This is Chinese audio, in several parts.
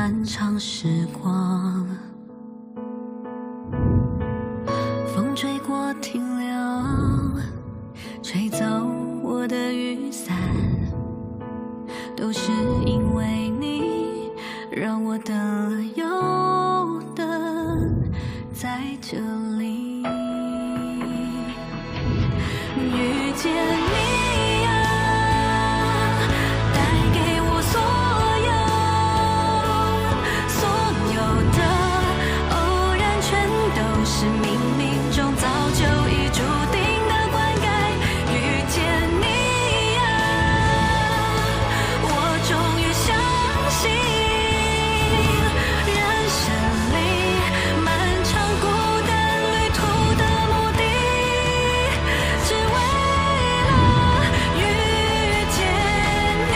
漫长时光。风吹过停留，吹走我的雨伞，都是因为你让我等了又等，在这里遇见你啊，带给我所有的偶然，全都是冥冥中早就已注定的灌溉。遇见你啊，我终于相信人生里漫长孤单旅途的目的，只为了遇见你。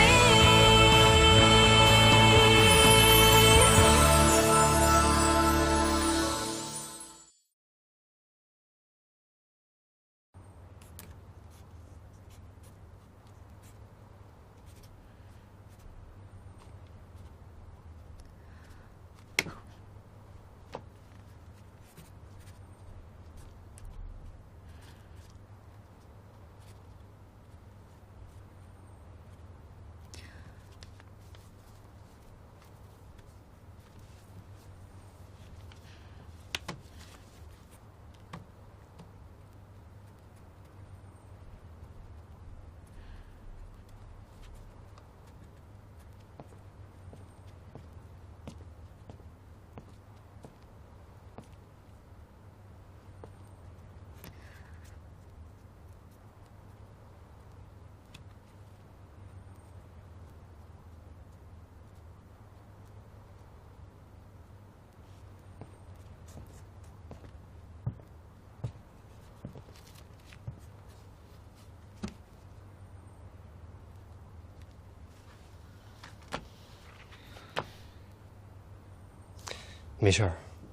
没事儿，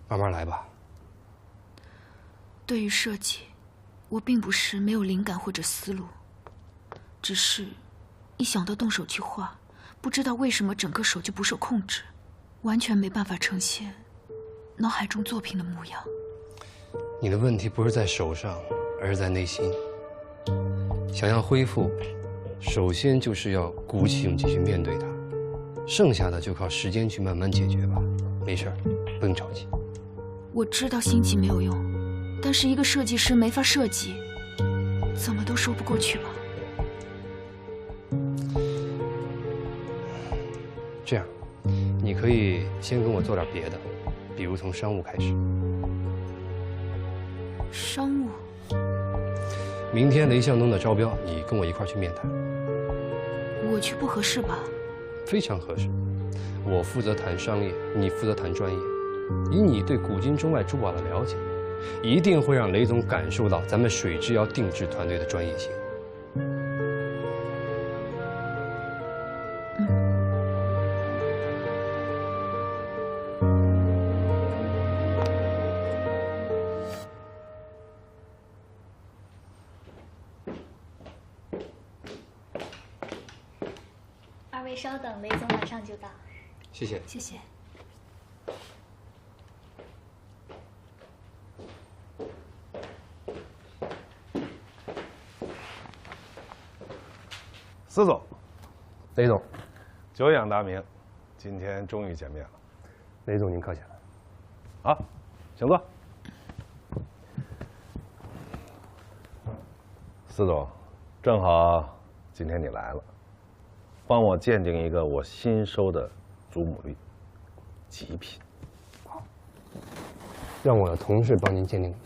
慢慢来吧。对于设计，我并不是没有灵感或者思路，只是一想到动手去画，不知道为什么整个手就不受控制，完全没办法呈现脑海中作品的模样。你的问题不是在手上，而是在内心。想要恢复，首先就是要鼓起勇气去面对它，剩下的就靠时间去慢慢解决吧。没事儿，不用着急。我知道心急没有用，但是一个设计师没法设计，怎么都说不过去吧。这样，你可以先跟我做点别的，比如从商务开始。商务？明天雷向东的招标，你跟我一块去面谈。我去不合适吧？非常合适。我负责谈商业，你负责谈专业。以你对古今中外珠宝的了解，一定会让雷总感受到咱们水之窑定制团队的专业性。二位稍等，雷总马上就到。谢谢。谢谢。司总，雷总，久仰大名，今天终于见面了。雷总您客气了。好，请坐。司总，正好今天你来了，帮我鉴定一个我新收的祖母绿，极品。好，让我的同事帮您鉴定一下。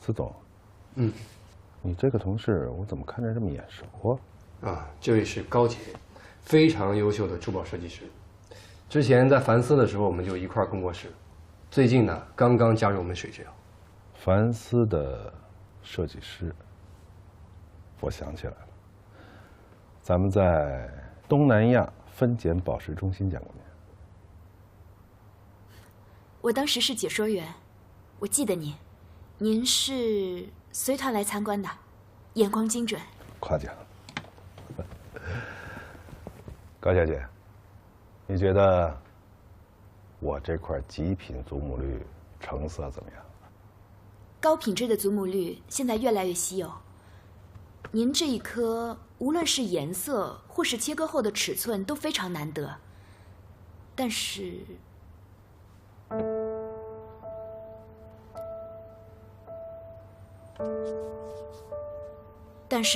司总，你这个同事我怎么看着这么眼熟啊？这位是高姐，非常优秀的珠宝设计师。之前在凡思的时候，我们就一块儿工过事。最近呢，刚刚加入我们水之遥。凡思的设计师，我想起来了，咱们在东南亚分拣宝石中心见过面。我当时是解说员，我记得您，您是随团来参观的，眼光精准。夸奖。高小姐，你觉得我这块极品祖母绿成色怎么样？高品质的祖母绿现在越来越稀有，您这一颗无论是颜色或是切割后的尺寸都非常难得，但是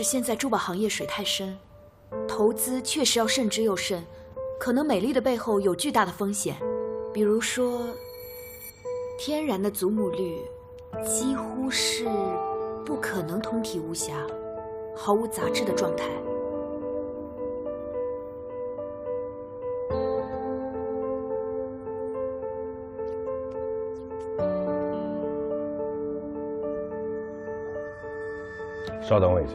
现在珠宝行业水太深，投资确实要慎之又慎，可能美丽的背后有巨大的风险，比如说天然的祖母绿几乎是不可能通体无瑕、毫无杂质的状态。稍等我一下。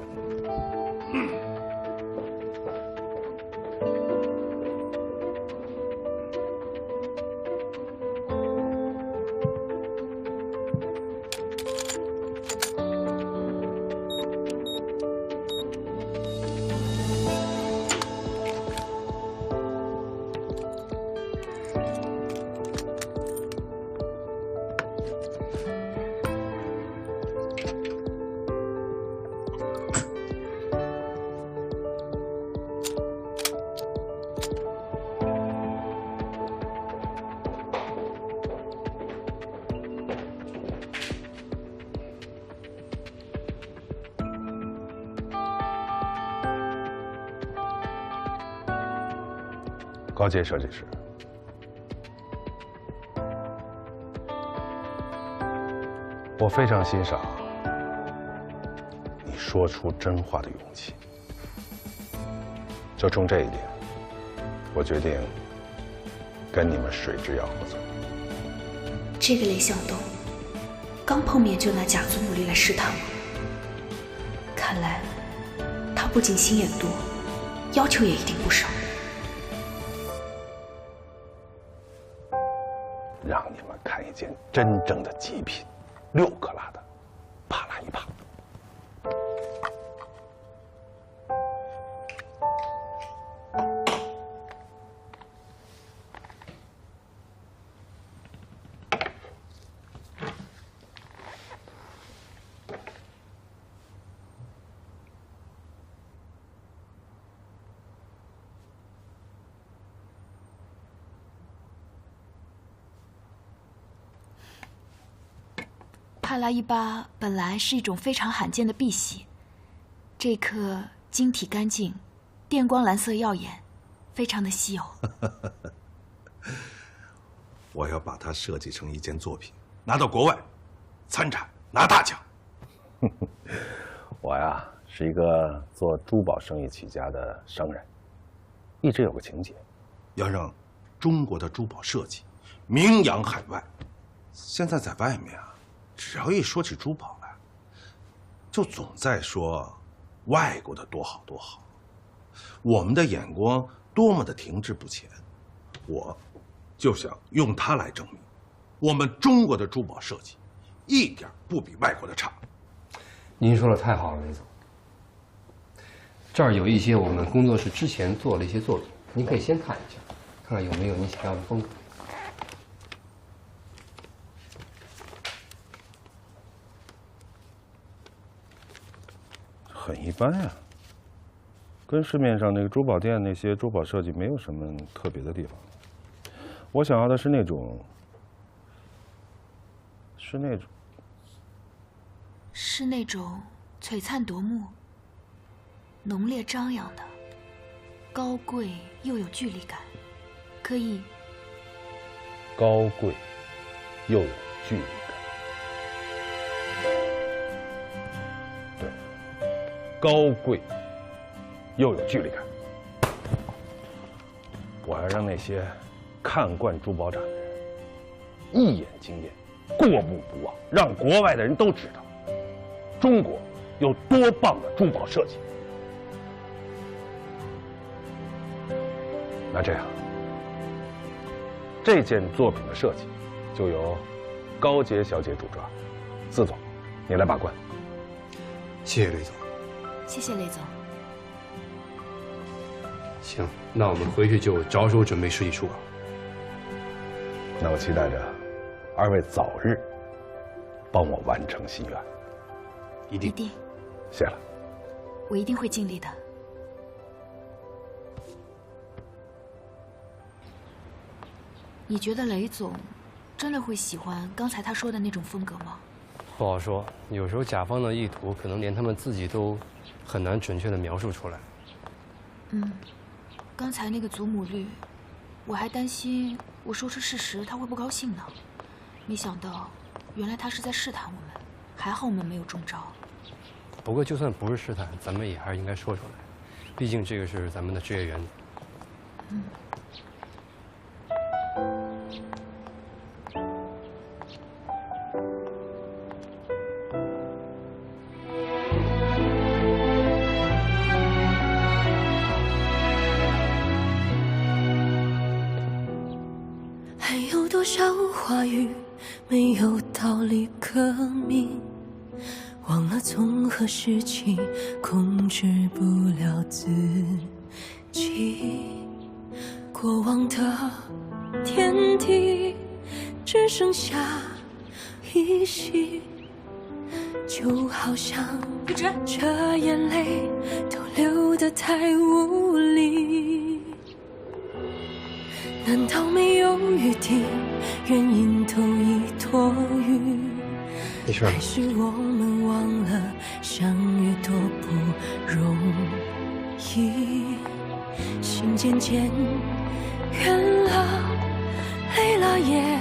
高阶设计师，我非常欣赏你说出真话的勇气。就冲这一点，我决定跟你们水之遥合作。这个雷向东，刚碰面就拿假祖母绿来试探我，看来他不仅心眼多，要求也一定不少。让你们看一件真正的极品，6克拉的帕拉伊帕。帕拉伊巴本来是一种非常罕见的碧玺，这颗晶体干净，电光蓝色耀眼，非常的稀有。我要把它设计成一件作品，拿到国外参展拿大奖。我呀是一个做珠宝生意起家的商人，一直有个情节，要让中国的珠宝设计名扬海外。现在在外面啊，只要一说起珠宝来，就总在说外国的多好多好，我们的眼光多么的停滞不前。我就想用它来证明，我们中国的珠宝设计一点不比外国的差。您说的太好了，雷总。这儿有一些我们工作室之前做了一些作品，您可以先看一下，看看有没有你想要的风格。很一般呀，跟市面上那个珠宝店那些珠宝设计没有什么特别的地方。我想要的是那种璀璨夺目、浓烈张扬的，高贵又有距离感，可以高贵又有距离感。对，高贵又有距离感。我要让那些看惯珠宝展的人一眼惊艳，过目不忘，让国外的人都知道中国有多棒的珠宝设计。那这样，这件作品的设计就由高洁小姐主抓，司总，你来把关。谢谢雷总。谢谢雷总。行，那我们回去就着手准备设计初稿。那我期待着二位早日帮我完成心愿。一定。一定，谢了。我一定会尽力的。你觉得雷总真的会喜欢刚才他说的那种风格吗？不好说，有时候甲方的意图可能连他们自己都很难准确地描述出来。刚才那个祖母绿，我还担心我说出事实他会不高兴呢。没想到，原来他是在试探我们，还好我们没有中招。不过就算不是试探，咱们也还是应该说出来，毕竟这个是咱们的职业原则。还有多少话语没有道理可明？忘了从何时起控制不了自己，过往的天地只剩下依稀，就好像这眼泪都流得太无力。难道没有余地，原因都已多余？没事吗？还是我们忘了相遇多不容易？心渐渐远了，累了也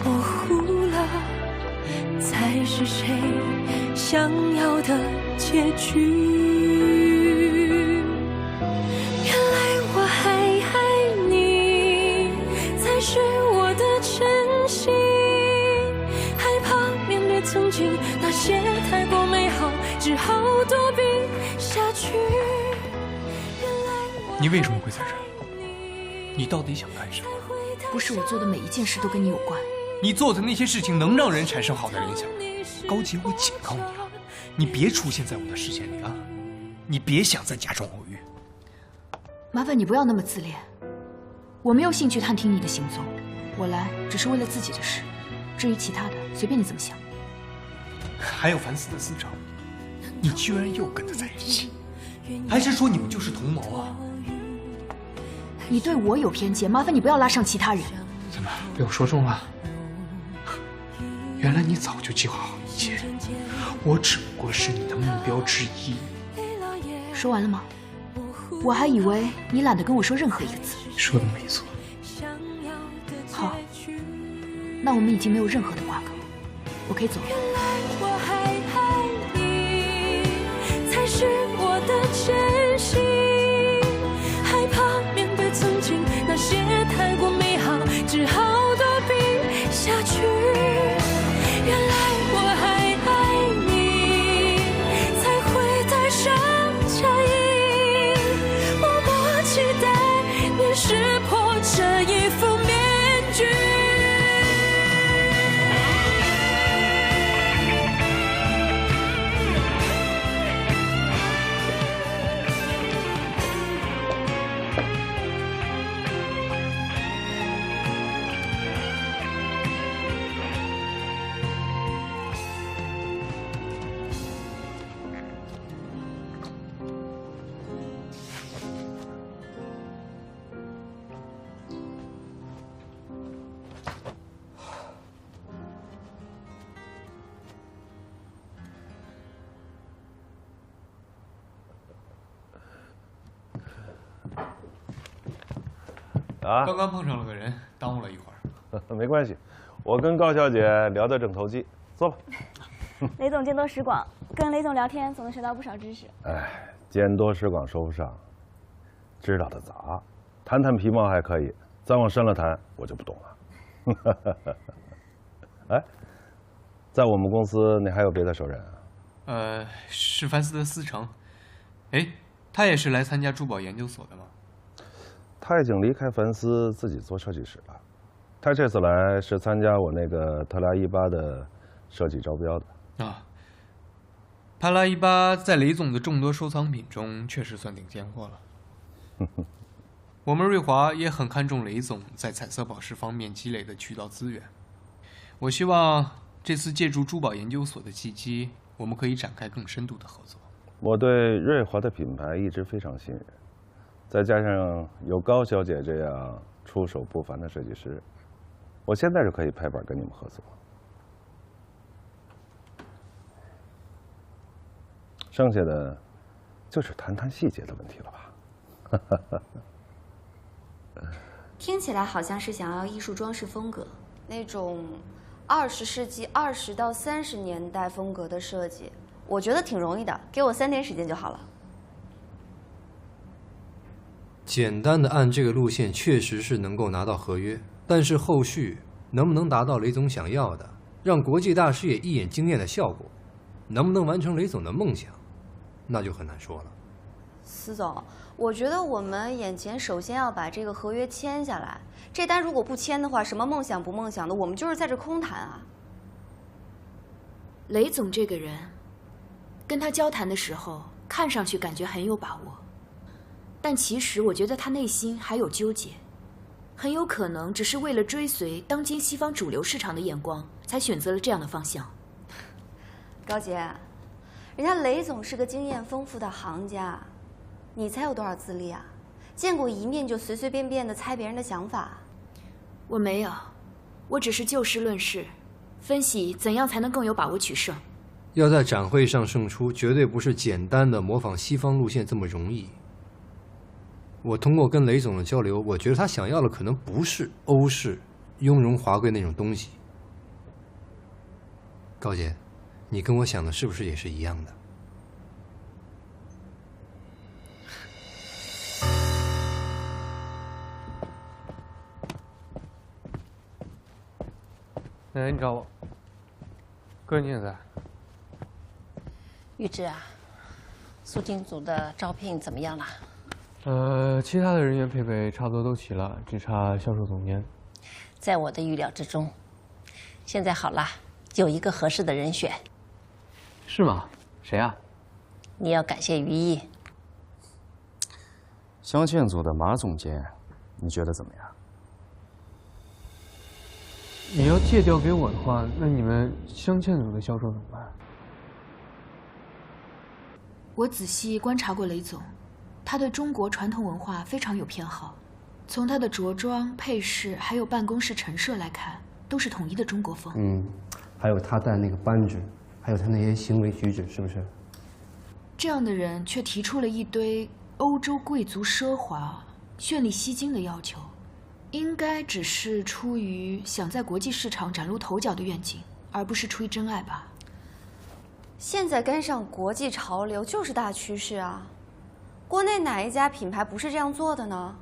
模糊了，才是谁想要的结局？原来我还爱你，才是我的真心。害怕面对曾经那些太过美好，只好躲避下去。你为什么会在这儿？你到底想干什么？不是我做的每一件事都跟你有关。你做的那些事情能让人产生好的联想吗？高洁，我警告你啊，你别出现在我的视线里啊！你别想再假装偶遇。麻烦你不要那么自恋，我没有兴趣探听你的行踪，我来只是为了自己的事，至于其他的，随便你怎么想。还有烦死的司长，你居然又跟他在一起，还是说你们就是同谋啊？你对我有偏见，麻烦你不要拉上其他人。怎么被我说中了？原来你早就计划好一切，我只不过是你的目标之一。说完了吗？我还以为你懒得跟我说任何一个字。说的没错。好，那我们已经没有任何的瓜葛，我可以走了。我还爱你，才是我的真心。害怕面对曾经那些太过美好，只好躲避下去。原来我还爱你，才会带上假意，默默期待你识破这一副面具。啊，刚刚碰上了个人，耽误了一会儿。没关系，我跟高小姐聊得正投机，坐吧。雷总见多识广，跟雷总聊天总能学到不少知识。哎，今见多识广说不上，知道的杂，谈谈皮毛还可以，再往深了谈我就不懂了。哎，在我们公司你还有别的熟人啊？是凡斯的思成，哎，他也是来参加珠宝研究所的吗？他已经离开凡斯，自己做设计师了。他这次来是参加我那个特拉伊巴的设计招标的。啊，帕拉伊巴在雷总的众多收藏品中确实算顶尖货了。我们瑞华也很看重雷总在彩色宝石方面积累的渠道资源。我希望这次借助珠宝研究所的契机，我们可以展开更深度的合作。我对瑞华的品牌一直非常信任，再加上有高小姐这样出手不凡的设计师，我现在就可以拍板跟你们合作。剩下的就是谈谈细节的问题了吧？听起来好像是想要艺术装饰风格，那种20世纪20到30年代风格的设计，我觉得挺容易的，给我3天时间就好了。简单的按这个路线确实是能够拿到合约，但是后续能不能达到雷总想要的，让国际大师也一眼惊艳的效果，能不能完成雷总的梦想，那就很难说了。司总，我觉得我们眼前首先要把这个合约签下来。这单如果不签的话，什么梦想不梦想的，我们就是在这空谈啊。雷总这个人，跟他交谈的时候，看上去感觉很有把握，但其实我觉得他内心还有纠结，很有可能只是为了追随当今西方主流市场的眼光，才选择了这样的方向。高姐，人家雷总是个经验丰富的行家，你才有多少资历啊？见过一面就随随便便的猜别人的想法？我没有，我只是就事论事，分析怎样才能更有把握取胜。要在展会上胜出，绝对不是简单的模仿西方路线这么容易。我通过跟雷总的交流，我觉得他想要的可能不是欧式雍容华贵那种东西。高姐，你跟我想的是不是也是一样的？奶奶，你找我。哥，你也在。玉芝啊，苏金组的招聘怎么样了？其他的人员配备差不多都齐了，只差销售总监。在我的预料之中。现在好了，有一个合适的人选。是吗？谁啊？你要感谢于毅。镶嵌组的马总监，你觉得怎么样？你要借调给我的话，那你们镶嵌组的销售怎么办？我仔细观察过雷总，他对中国传统文化非常有偏好。从他的着装、配饰，还有办公室陈设来看，都是统一的中国风。还有他戴那个扳指，还有他那些行为举止，是不是？这样的人却提出了一堆欧洲贵族奢华、绚丽吸睛的要求。应该只是出于想在国际市场崭露头角的愿景，而不是出于真爱吧。现在跟上国际潮流就是大趋势啊！国内哪一家品牌不是这样做的呢？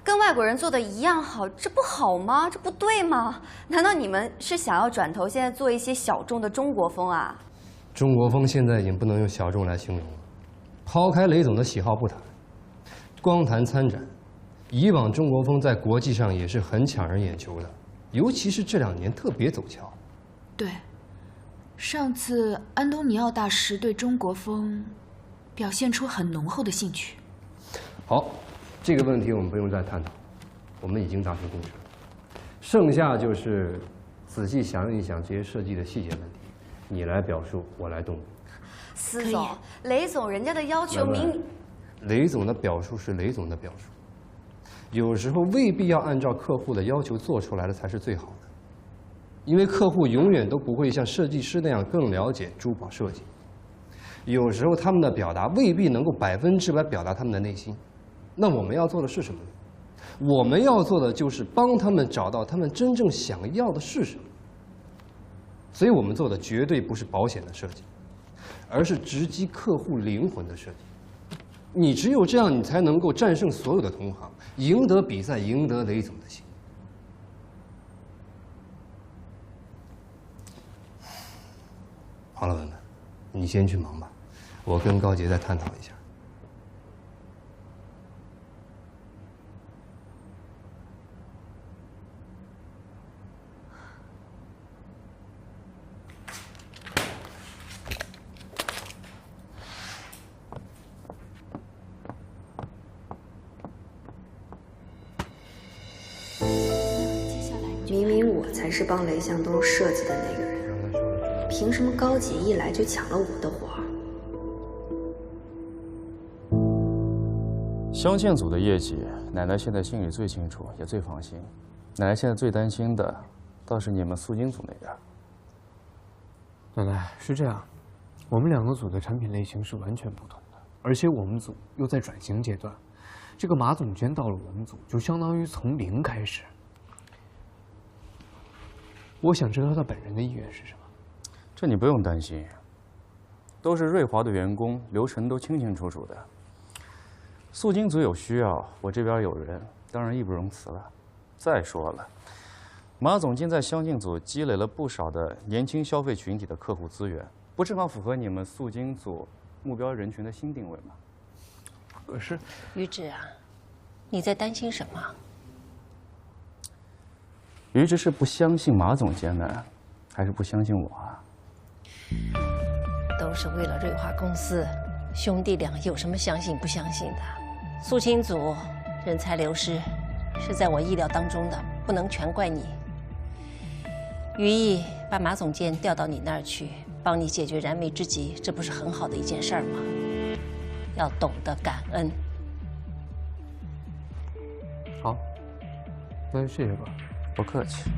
跟外国人做的一样好，这不好吗？这不对吗？难道你们是想要转头现在做一些小众的中国风啊？中国风现在已经不能用小众来形容了。抛开雷总的喜好不谈，光谈参展。以往中国风在国际上也是很抢人眼球的，尤其是这2年特别走俏。对，上次安东尼奥大师对中国风表现出很浓厚的兴趣。好，这个问题我们不用再探讨，我们已经达成共识了。剩下就是仔细想一想这些设计的细节问题，你来表述，我来动笔。司总，雷总人家的要求明。雷总的表述是雷总的表述。有时候未必要按照客户的要求做出来的才是最好的，因为客户永远都不会像设计师那样更了解珠宝设计。有时候他们的表达未必能够100%表达他们的内心，那我们要做的是什么呢？我们要做的就是帮他们找到他们真正想要的是什么。所以我们做的绝对不是保险的设计，而是直击客户灵魂的设计。你只有这样，你才能够战胜所有的同行，赢得比赛，赢得雷总的心。好了，文文，你先去忙吧，我跟高杰再探讨一下。明明我才是帮雷向东设计的那个人，凭什么高姐一来就抢了我的活儿？乡建组的业绩，奶奶现在心里最清楚，也最放心。奶奶现在最担心的，倒是你们素金组那边。奶奶，是这样，我们两个组的产品类型是完全不同的，而且我们组又在转型阶段。这个马总监到了我们组，就相当于从零开始。我想知道他本人的意愿是什么。这你不用担心，都是瑞华的员工，流程都清清楚楚的。素金组有需要，我这边有人，当然义不容辞了。再说了，马总监在乡建组积累了不少的年轻消费群体的客户资源，不正好符合你们素金组目标人群的新定位吗？可是，于志啊，你在担心什么？于志是不相信马总监呢，还是不相信我啊？都是为了瑞华公司，兄弟俩有什么相信不相信的？素清组人才流失，是在我意料当中的，不能全怪你。于毅把马总监调到你那儿去，帮你解决燃眉之急，这不是很好的一件事儿吗？要懂得感恩。好，那就谢谢吧。不客气。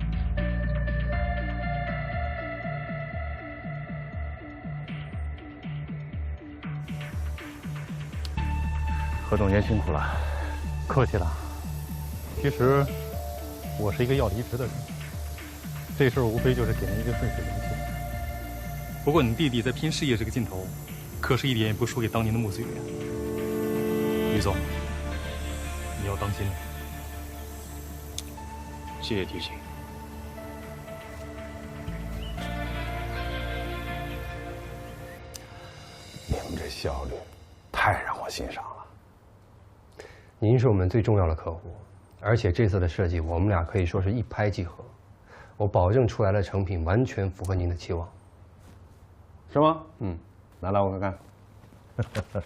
何总监辛苦了。客气了。其实我是一个要离职的人，这事儿无非就是给您一个顺水人情。不过你弟弟在拼事业这个劲头，可是一点也不输给当年的穆子远。于总，你要当心了。谢谢提醒。你们这效率太让我欣赏了。您是我们最重要的客户，而且这次的设计我们俩可以说是一拍即合，我保证出来的成品完全符合您的期望。是吗？拿来我看看。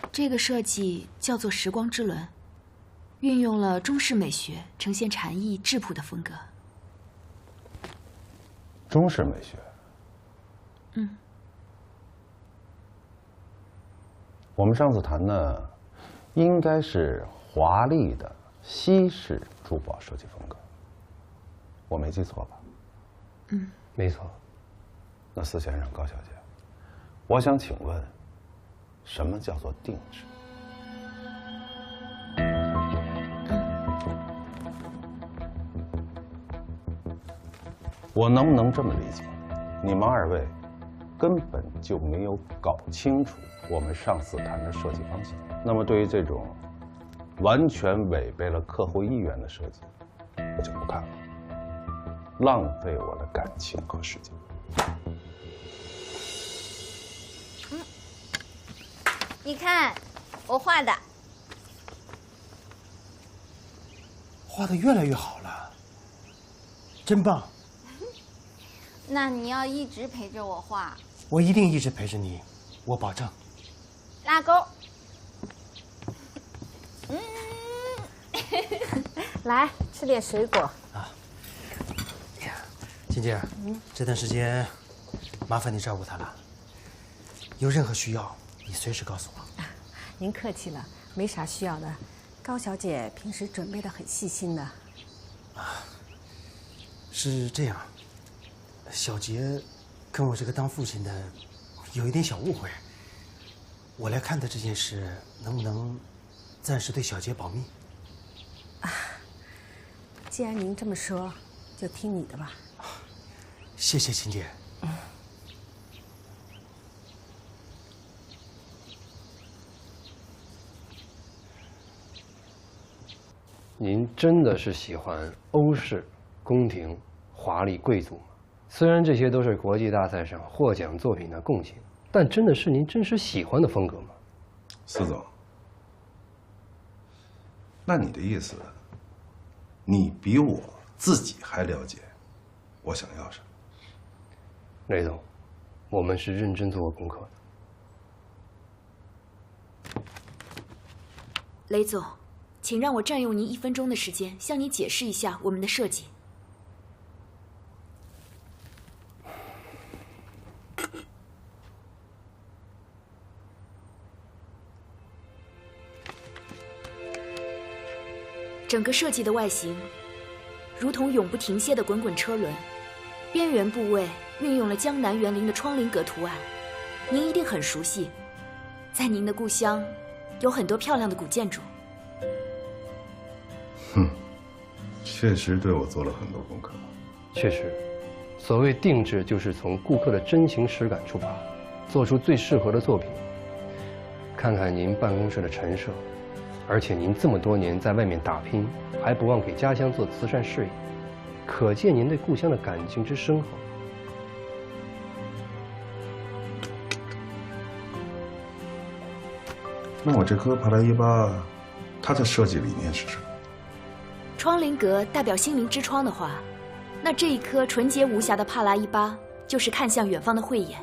这个设计叫做时光之轮，运用了中式美学，呈现禅意质朴的风格。中式美学。我们上次谈的应该是华丽的西式珠宝设计风格，我没记错吧？没错。那司先生、高小姐，我想请问，什么叫做定制？我能不能这么理解？你们二位根本就没有搞清楚我们上次谈的设计方向。那么，对于这种完全违背了客户意愿的设计，我就不看了，浪费我的感情和时间。你看，我画的，画得越来越好了，真棒！那你要一直陪着我画。我一定一直陪着你，我保证。拉钩。来吃点水果啊。金姐，这段时间麻烦你照顾他了，有任何需要你随时告诉我。您客气了，没啥需要的。高小姐平时准备的很细心的。是这样，小杰跟我这个当父亲的有一点小误会，我来看待这件事，能不能暂时对小杰保密？既然您这么说，就听你的吧。谢谢秦姐。 嗯您真的是喜欢欧式宫廷华丽贵族吗？虽然这些都是国际大赛上获奖作品的贡献，但真的是您真实喜欢的风格吗？司总，那你的意思，你比我自己还了解我想要什么？雷总，我们是认真做过功课的。雷总，请让我占用您1分钟的时间，向你解释一下我们的设计。整个设计的外形，如同永不停歇的滚滚车轮，边缘部位运用了江南园林的窗棂格图案，您一定很熟悉。在您的故乡，有很多漂亮的古建筑。确实对我做了很多功课。确实，所谓定制，就是从顾客的真情实感出发，做出最适合的作品。看看您办公室的陈设，而且您这么多年在外面打拼，还不忘给家乡做慈善事业，可见您对故乡的感情之深厚。那我这颗帕拉伊巴，它的设计理念是什么？窗棂格代表心灵之窗的话，那这一颗纯洁无瑕的帕拉伊巴就是看向远方的慧眼，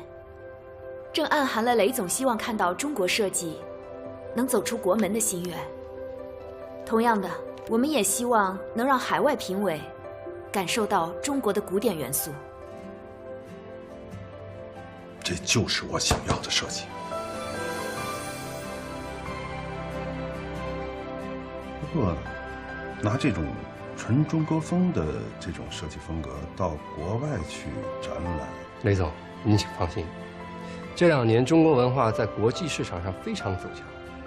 正暗含了雷总希望看到中国设计能走出国门的心愿。同样的，我们也希望能让海外评委感受到中国的古典元素。这就是我想要的设计。不过，拿这种纯中国风的这种设计风格到国外去展览，雷总，您请放心，这2年中国文化在国际市场上非常走强，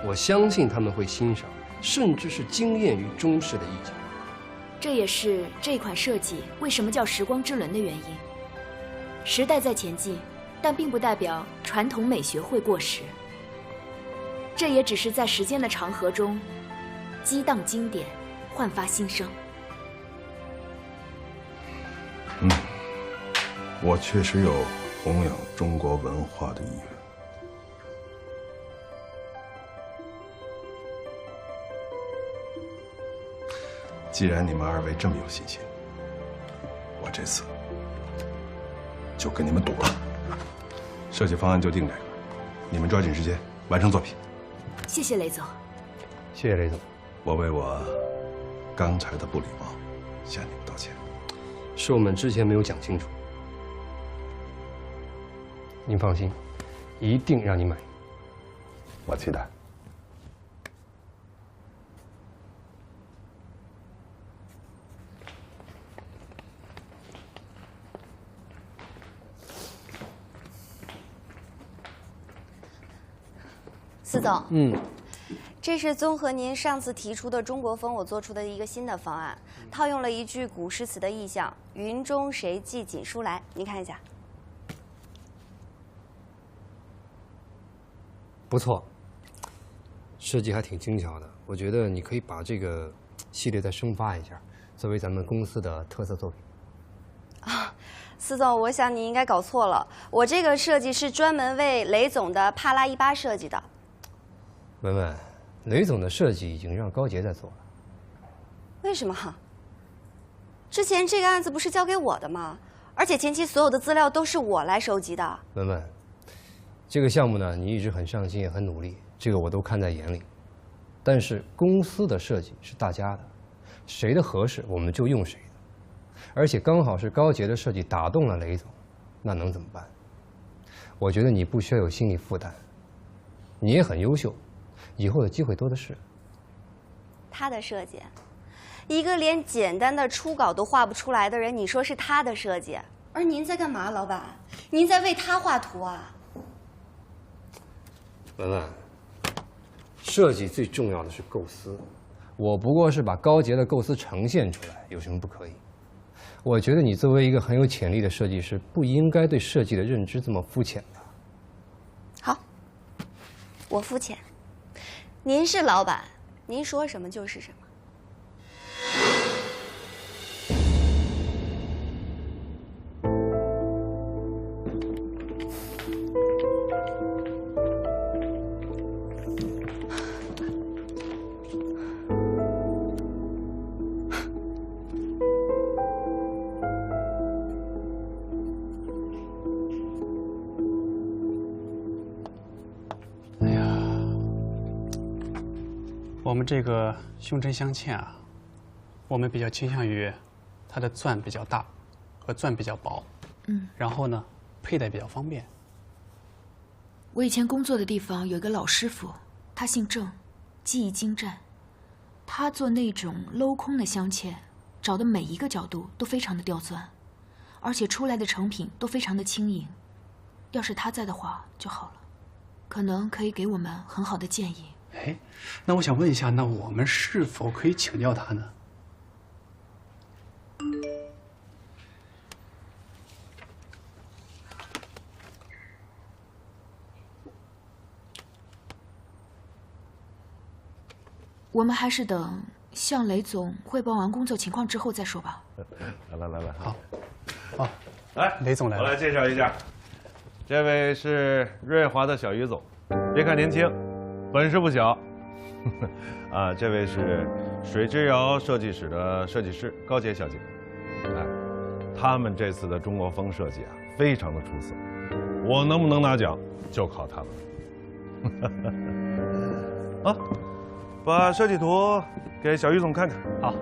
我相信他们会欣赏，甚至是惊艳于中式的意境。这也是这款设计为什么叫时光之轮的原因。时代在前进，但并不代表传统美学会过时。这也只是在时间的长河中激荡经典，焕发新生。我确实有弘扬中国文化的意愿。既然你们2位这么有信心，我这次就跟你们赌了。设计方案就定这个，你们抓紧时间完成作品。谢谢雷总。谢谢雷总，我为我刚才的不礼貌向你们道歉。是我们之前没有讲清楚。您放心，一定让你满意。我期待。司总，这是综合您上次提出的中国风，我做出的一个新的方案，套用了一句古诗词的意象：“云中谁寄锦书来”。您看一下。不错，设计还挺精巧的。我觉得你可以把这个系列再生发一下，作为咱们公司的特色作品。司总，我想你应该搞错了，我这个设计是专门为雷总的帕拉伊巴设计的。文文，雷总的设计已经让高杰在做了。为什么？之前这个案子不是交给我的吗？而且前期所有的资料都是我来收集的。文文，这个项目呢，你一直很上心也很努力，这个我都看在眼里。但是公司的设计是大家的，谁的合适我们就用谁的。而且刚好是高杰的设计打动了雷总，那能怎么办？我觉得你不需要有心理负担，你也很优秀，以后的机会多的是。他的设计，一个连简单的初稿都画不出来的人，你说是他的设计？而您在干嘛，老板？您在为他画图啊？文文，设计最重要的是构思，我不过是把高杰的构思呈现出来，有什么不可以？我觉得你作为一个很有潜力的设计师，不应该对设计的认知这么肤浅的。好，我肤浅。您是老板，您说什么就是什么。我们这个胸针镶嵌啊，我们比较倾向于它的钻比较大和钻比较薄，然后呢，佩戴比较方便。我以前工作的地方有一个老师傅，他姓郑，技艺精湛。他做那种镂空的镶嵌，找的每一个角度都非常的刁钻，而且出来的成品都非常的轻盈。要是他在的话就好了，可能可以给我们很好的建议。哎，那我想问一下，那我们是否可以请教他呢？我们还是等向雷总汇报完工作情况之后再说吧。来，好，好，来，雷总来了，我来介绍一下，这位是瑞华的小于总，别看年轻，本事不小。啊，这位是水之遥设计室的设计师高洁小姐，哎，他们这次的中国风设计啊，非常的出色，我能不能拿奖就靠他们。啊，把设计图给小于总看看。好，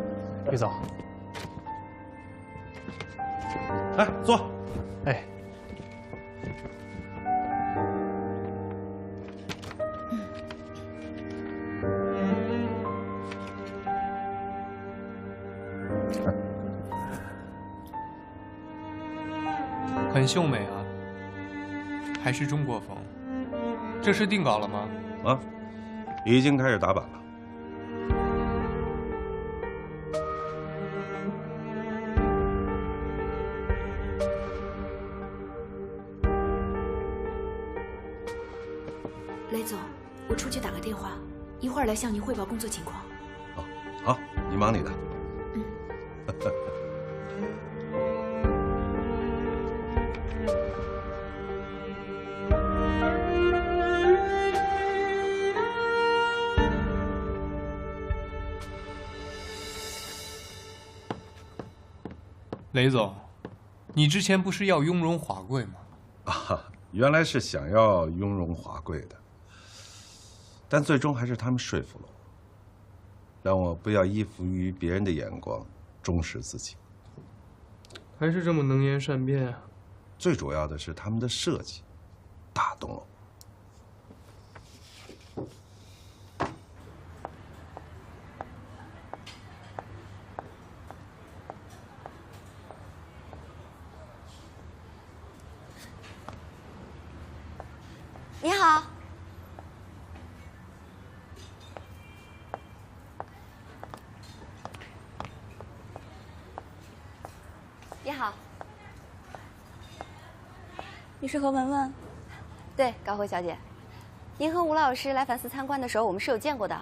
于总。来，坐。哎。很秀美啊，还是中国风。这是定稿了吗？啊，已经开始打版了。雷总，我出去打个电话，一会儿来向您汇报工作情况。好，你忙你的。雷总，你之前不是要雍容华贵吗？啊，原来是想要雍容华贵的，但最终还是他们说服了我，让我不要依附于别人的眼光，忠实自己。还是这么能言善辩啊！最主要的是他们的设计打动了我。你好，你好，你是何文文？对，高慧小姐，您和吴老师来凡斯参观的时候，我们是有见过的。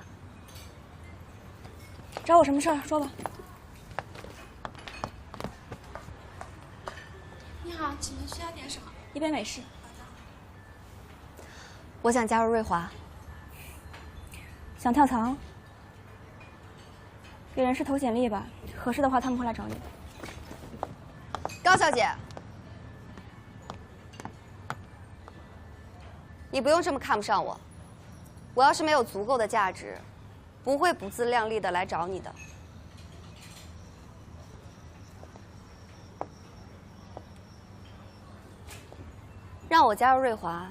找我什么事儿？说吧。你好，请问需要点什么？一杯美式。我想加入瑞华。想跳槽？给人事投简历吧，合适的话他们会来找你。高小姐，你不用这么看不上我。我要是没有足够的价值，不会不自量力的来找你的。让我加入瑞华，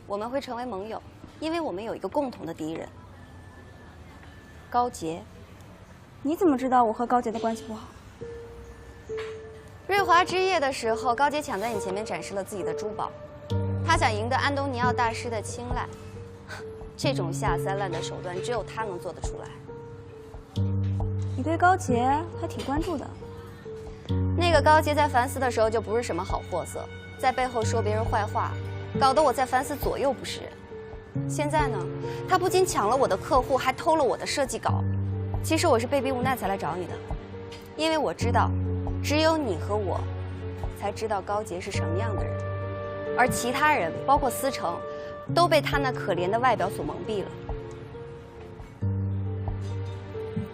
我们会成为盟友，因为我们有一个共同的敌人——高洁。你怎么知道我和高洁的关系不好？瑞华之夜的时候，高洁抢在你前面展示了自己的珠宝，他想赢得安东尼奥大师的青睐。这种下三滥的手段，只有他能做得出来。你对高洁还挺关注的。那个高洁在凡斯的时候就不是什么好货色，在背后说别人坏话，搞得我在凡斯左右不是人。现在呢，他不仅抢了我的客户，还偷了我的设计稿。其实我是被逼无奈才来找你的，因为我知道，只有你和我，才知道高洁是什么样的人，而其他人，包括思成，都被他那可怜的外表所蒙蔽了。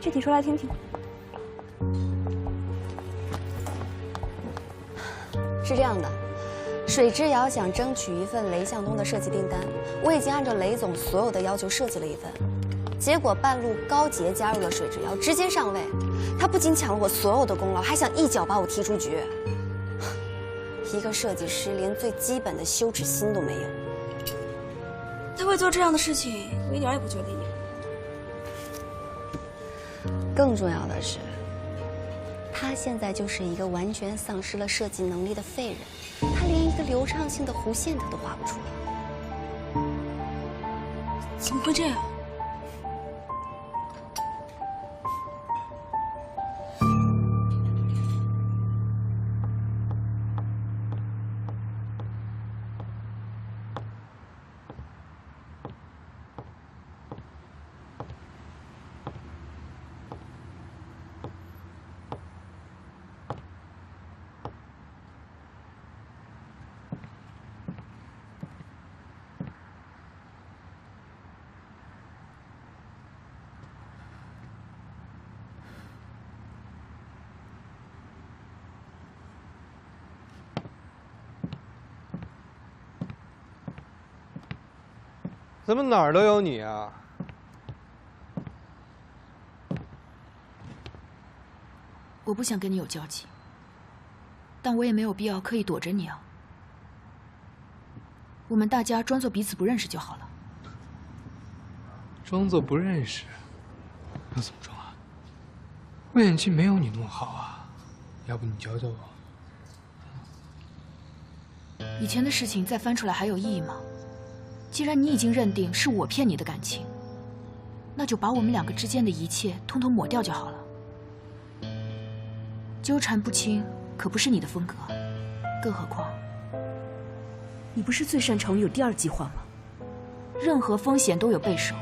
具体说来听听。是这样的，水之遥想争取一份雷向东的设计订单，我已经按照雷总所有的要求设计了一份。结果半路高洁加入了水之遥，直接上位。他不仅抢了我所有的功劳，还想一脚把我踢出局。一个设计师连最基本的羞耻心都没有。他会做这样的事情，我一点也不觉得意外。更重要的是，他现在就是一个完全丧失了设计能力的废人，他连一个流畅性的弧线他都画不出来。怎么会这样？怎么哪儿都有你啊？我不想跟你有交集，但我也没有必要刻意躲着你啊。我们大家装作彼此不认识就好了。装作不认识，要怎么装啊？我演技没有你那么好啊，要不你教教我？以前的事情再翻出来还有意义吗？既然你已经认定是我骗你的感情，那就把我们两个之间的一切通通抹掉就好了。纠缠不清可不是你的风格，更何况，你不是最擅长有第二计划吗？任何风险都有备手，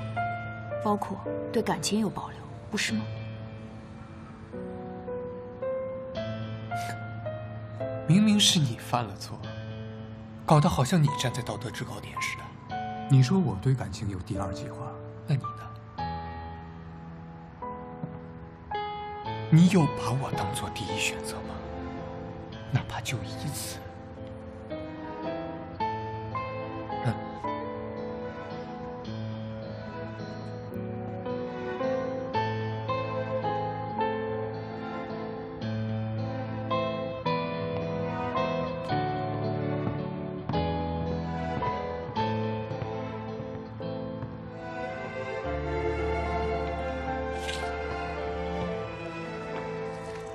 包括对感情有保留，不是吗？明明是你犯了错，搞得好像你站在道德制高点似的。你说我对感情有第二计划，那你呢？你有把我当做第一选择吗？哪怕就一次。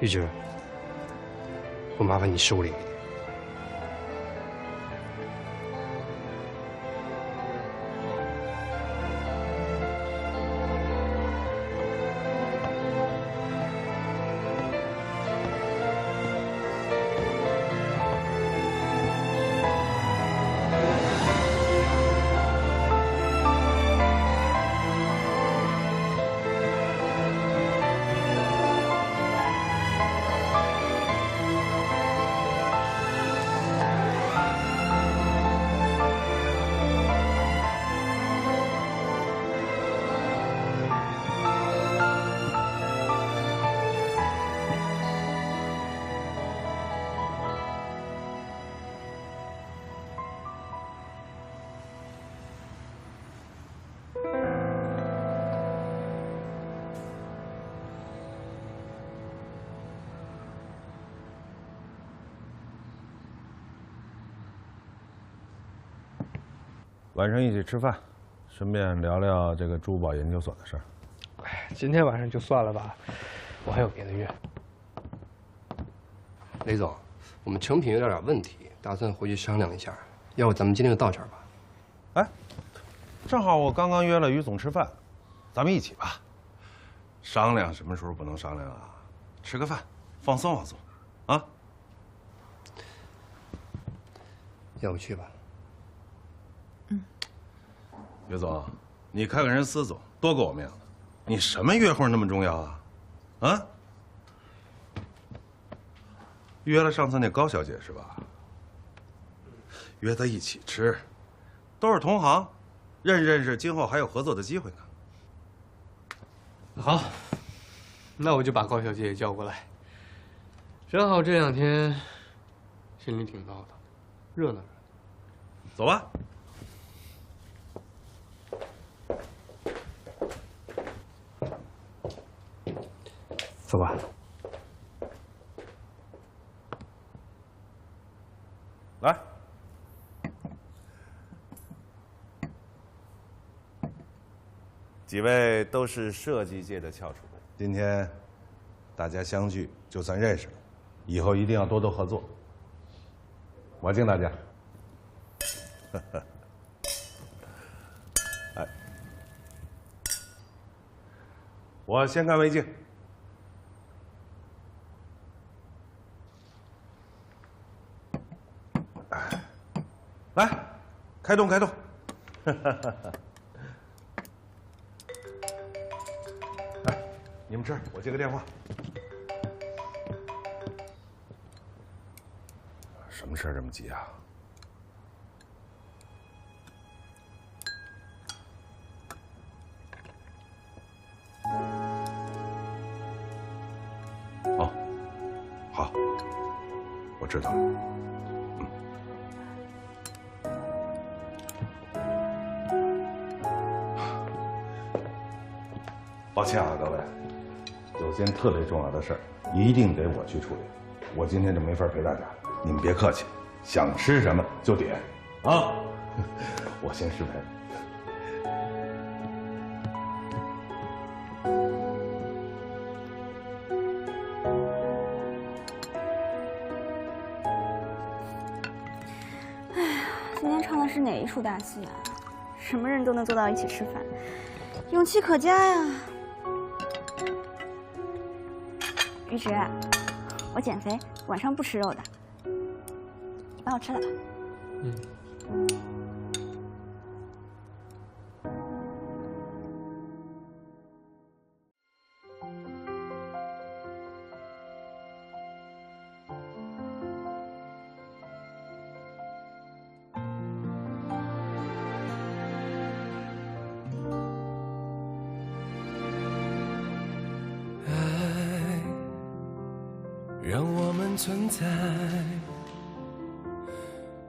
玉芝，我麻烦你收敛一点。晚上一起吃饭，顺便聊聊这个珠宝研究所的事儿。哎，今天晚上就算了吧，我还有别的约。雷总，我们成品有点问题，打算回去商量一下。要不咱们今天就到这儿吧？哎，正好我刚刚约了于总吃饭，咱们一起吧。商量什么时候不能商量啊？吃个饭，放松放松，啊？要不去吧？于总，你看看人司总多给我面子，你什么约会那么重要啊？啊？约了上次那高小姐是吧？约她一起吃，都是同行，认识认识，今后还有合作的机会呢。好，那我就把高小姐也叫过来。正好这两天心里挺闹的，热闹热闹。走吧。走吧。来，几位都是设计界的翘楚，今天大家相聚，就算认识了，以后一定要多多合作。我敬大家。哎，我先干为敬。来，开动，开动。来，你们吃，我接个电话。什么事儿这么急啊？哦，好，我知道了。抱歉啊，各位，有件特别重要的事儿，一定得我去处理。我今天就没法陪大家，你们别客气，想吃什么就点，啊！我先失陪。哎呀，今天唱的是哪一出大戏啊？什么人都能坐到一起吃饭，勇气可嘉呀！玉植，我减肥，晚上不吃肉的，你帮我吃了吧。让我们存在，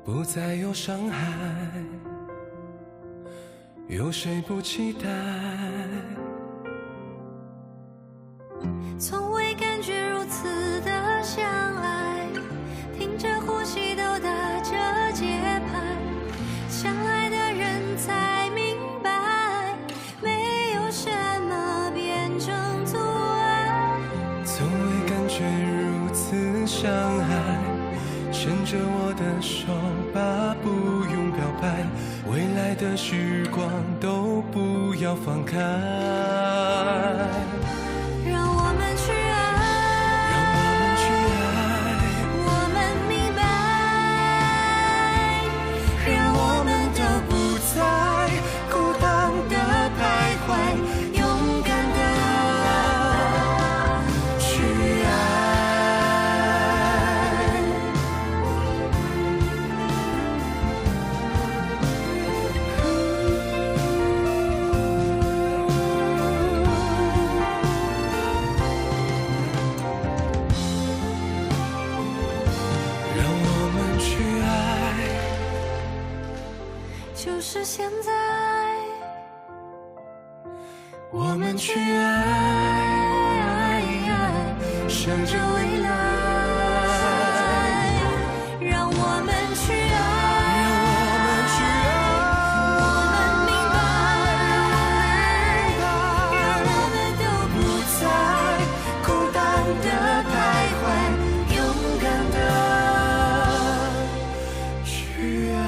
不再有伤害，有谁不期待？从未感觉如此的相爱，听着呼吸都打着节拍，相爱的人才明白，没有什么变成阻碍。从未感觉如此相爱，牵着我的手吧，不用表白，未来的时光都不要放开。让我们去爱，让我们去爱，我们明白，让我们都不再孤单的徘徊，勇敢的去爱。让我们去爱，就是现在，我们去爱，向着未来。让我们去爱，让我们去爱，我们明白，让我们都不再孤单的徘徊，勇敢的去爱。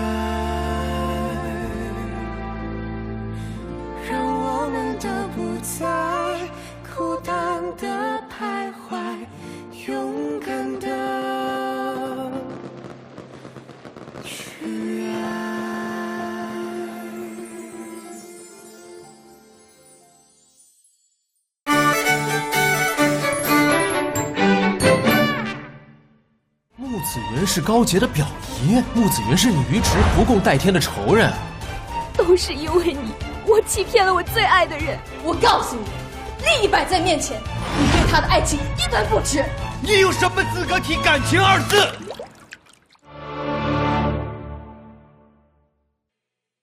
让我们都不再孤单的徘徊，勇敢的去爱。穆子云是高洁的表姨，穆子云是你于池不共戴天的仇人。都是因为你，我欺骗了我最爱的人。我告诉你，利益摆在面前，你对他的爱情一文不值。你有什么资格提感情二字？